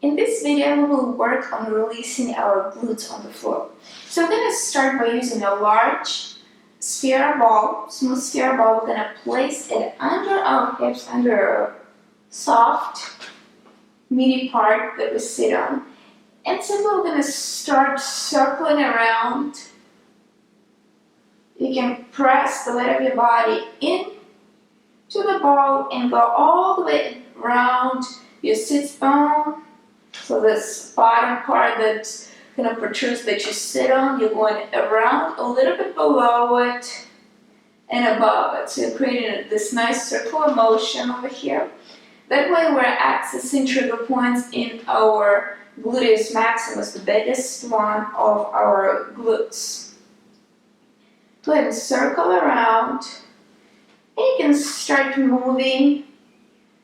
In this video, we will work on releasing our glutes on the floor. So we're going to start by using a large sphere ball, smooth sphere ball. We're going to place it under our hips, under a soft, meaty part that we sit on. And simply we're going to start circling around. You can press the weight of your body in to the ball and go all the way around your sit bone. So this bottom part that kind of protrudes that you sit on, you're going around a little bit below it and above it. So you're creating this nice circular motion over here. That way we're accessing trigger points in our gluteus maximus, the biggest one of our glutes. Go ahead and circle around. And you can start moving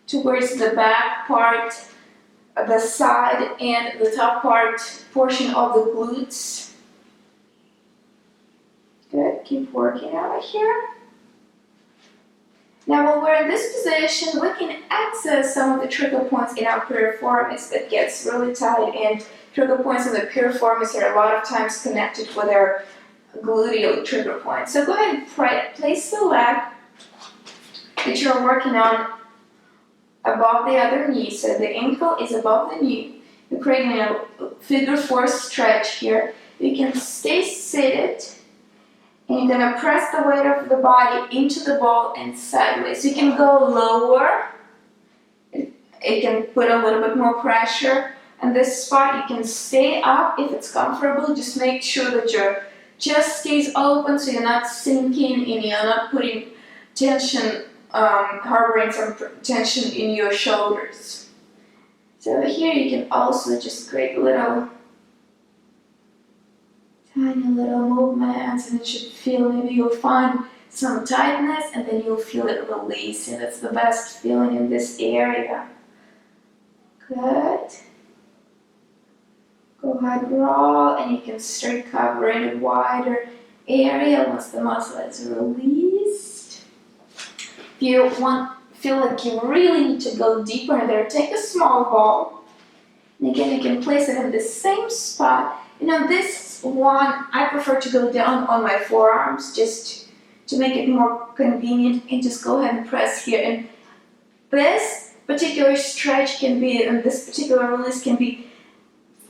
towards the back part, the side and the top portion of the glutes. Good, keep working over here. Now while we're in this position, we can access some of the trigger points in our piriformis that gets really tight, and trigger points in the piriformis are a lot of times connected with our gluteal trigger points. So go ahead and place the leg that you're working on above the other knee. So the ankle is above the knee. You're creating a figure 4 stretch here. You can stay seated and you're going to press the weight of the body into the ball and sideways. You can go lower. It can put a little bit more pressure. And this spot you can stay up if it's comfortable. Just make sure that your chest stays open so you're not sinking and you're not putting tension, harboring some tension in your shoulders. So over here you can also just create tiny little movements, and it should feel, maybe you'll find some tightness and then you'll feel it release, and that's the best feeling in this area. Good. Go ahead, roll, and you can start covering a wider area once the muscle is released. If you feel like you really need to go deeper in there, take a small ball. And again, you can place it in the same spot. You know, this one, I prefer to go down on my forearms just to make it more convenient, and just go ahead and press here. And this particular stretch can be, and this particular release can be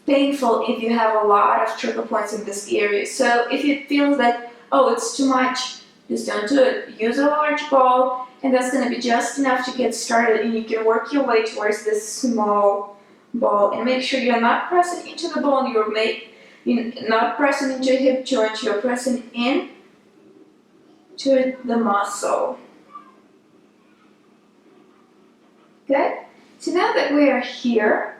painful if you have a lot of trigger points in this area. So if it feels like, oh, it's too much, just don't do it. Use a large ball, and that's going to be just enough to get started, and you can work your way towards this small ball. And make sure you're not pressing into the ball, you're not pressing into your hip joint, you're pressing in to the muscle. Good? So now that we are here,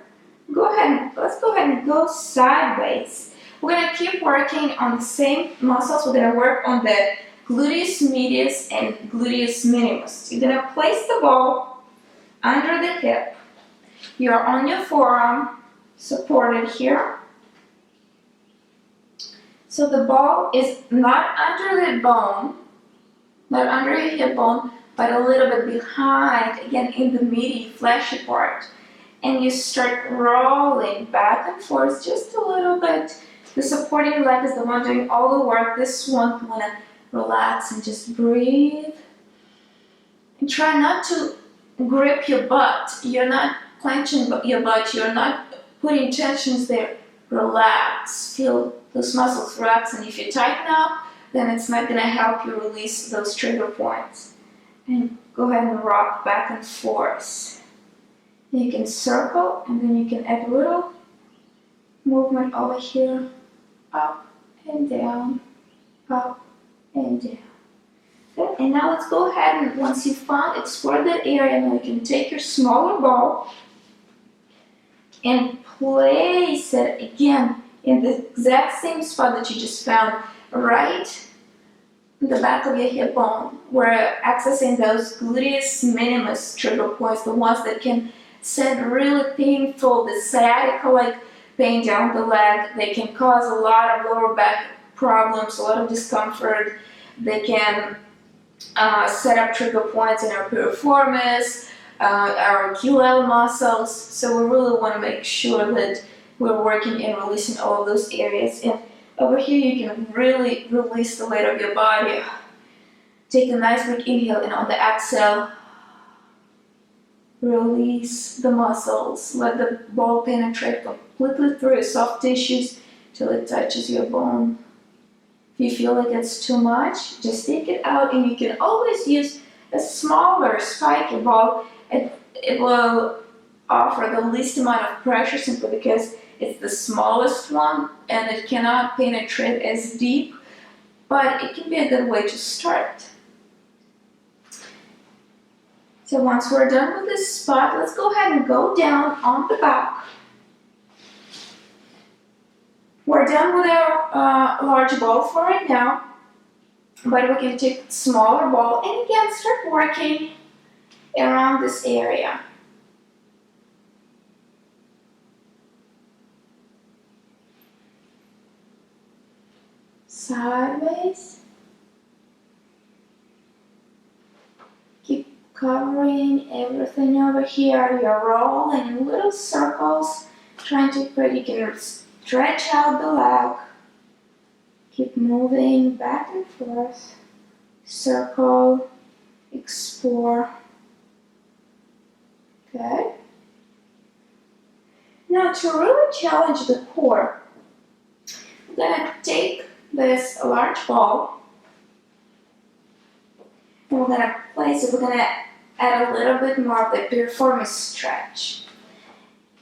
let's go ahead and go sideways. We're going to keep working on the same muscles. We're going to work on the gluteus medius and gluteus minimus. You're going to place the ball under the hip. You're on your forearm, supported here. So the ball is not under the bone, not under your hip bone, but a little bit behind, again in the meaty, fleshy part. And you start rolling back and forth just a little bit. The supporting leg is the one doing all the work. This one, you want to relax and just breathe. And try not to grip your butt. You're not clenching your butt. You're not putting tensions there. Relax. Feel those muscles relax. And if you tighten up, then it's not going to help you release those trigger points. And go ahead and rock back and forth. You can circle, and then you can add a little movement over here, up and down, up and down. Good. And now let's go ahead and once you've explore that area, now you can take your smaller ball and place it again in the exact same spot that you just found, right in the back of your hip bone. We're accessing those gluteus minimus trigger points, the ones that can send really painful, the sciatica-like pain down the leg. They can cause a lot of lower back problems, a lot of discomfort. They can set up trigger points in our piriformis, our QL muscles. So we really want to make sure that we're working and releasing all of those areas. And over here you can really release the weight of your body. Take a nice big inhale, and on the exhale, release the muscles. Let the ball penetrate completely through your soft tissues till it touches your bone. If you feel like it's too much, just take it out, and you can always use a smaller spiky ball. It will offer the least amount of pressure simply because it's the smallest one and it cannot penetrate as deep, but it can be a good way to start. So once we're done with this spot, let's go ahead and go down on the back. We're done with our large ball for right now, but we can take a smaller ball and again start working around this area. Sideways. Keep covering everything over here. You're rolling in little circles, trying to create, you can stretch out the leg. Keep moving back and forth. Circle, explore. Okay. Now to really challenge the core, we're going to take this large ball and we're going to place it, we're going to add a little bit more of the piriformis stretch.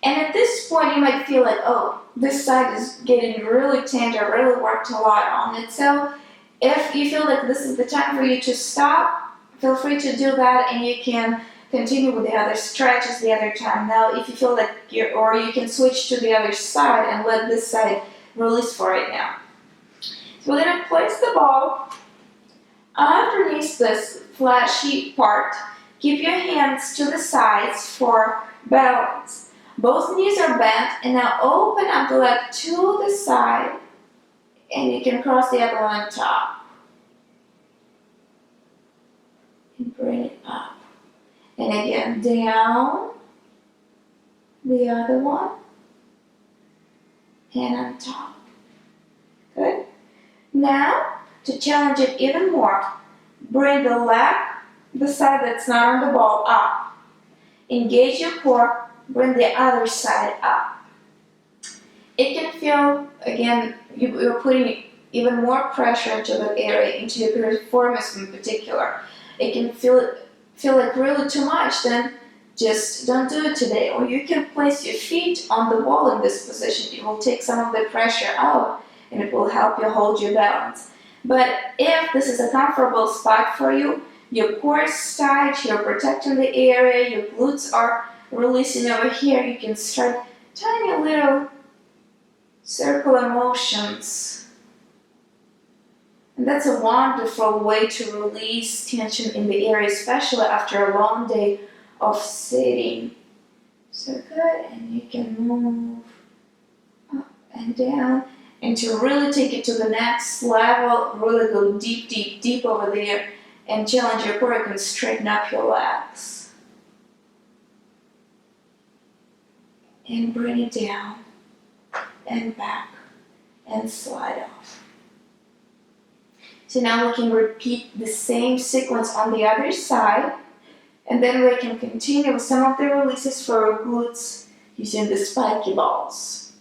And at this point you might feel like, oh, this side is getting really tender, really worked a lot on it. So if you feel like this is the time for you to stop, feel free to do that, and you can continue with the other stretches the other time. Now if you feel like or you can switch to the other side and let this side release for right now. So we're going to place the ball underneath this fleshy part. Keep your hands to the sides for balance. Both knees are bent, and now open up the leg to the side, and you can cross the other one on top. And bring it up. And again, down, the other one, and on top. Good. Now, to challenge it even more, bring the leg, the side that's not on the ball, up. Engage your core, bring the other side up. It can feel, again, you're putting even more pressure into that area, into your piriformis in particular. It can feel like really too much, then just don't do it today. Or you can place your feet on the wall in this position. It will take some of the pressure out and it will help you hold your balance. But if this is a comfortable spot for you, your core is tight, you're protecting the area, your glutes are releasing over here, you can start tiny little circular motions. And that's a wonderful way to release tension in the area, especially after a long day of sitting. So good, and you can move up and down. And to really take it to the next level, really go deep, deep, deep over there and challenge your core, you can straighten up your legs. And bring it down and back and slide off. So now we can repeat the same sequence on the other side, and then we can continue with some of the releases for our glutes using the spiky balls.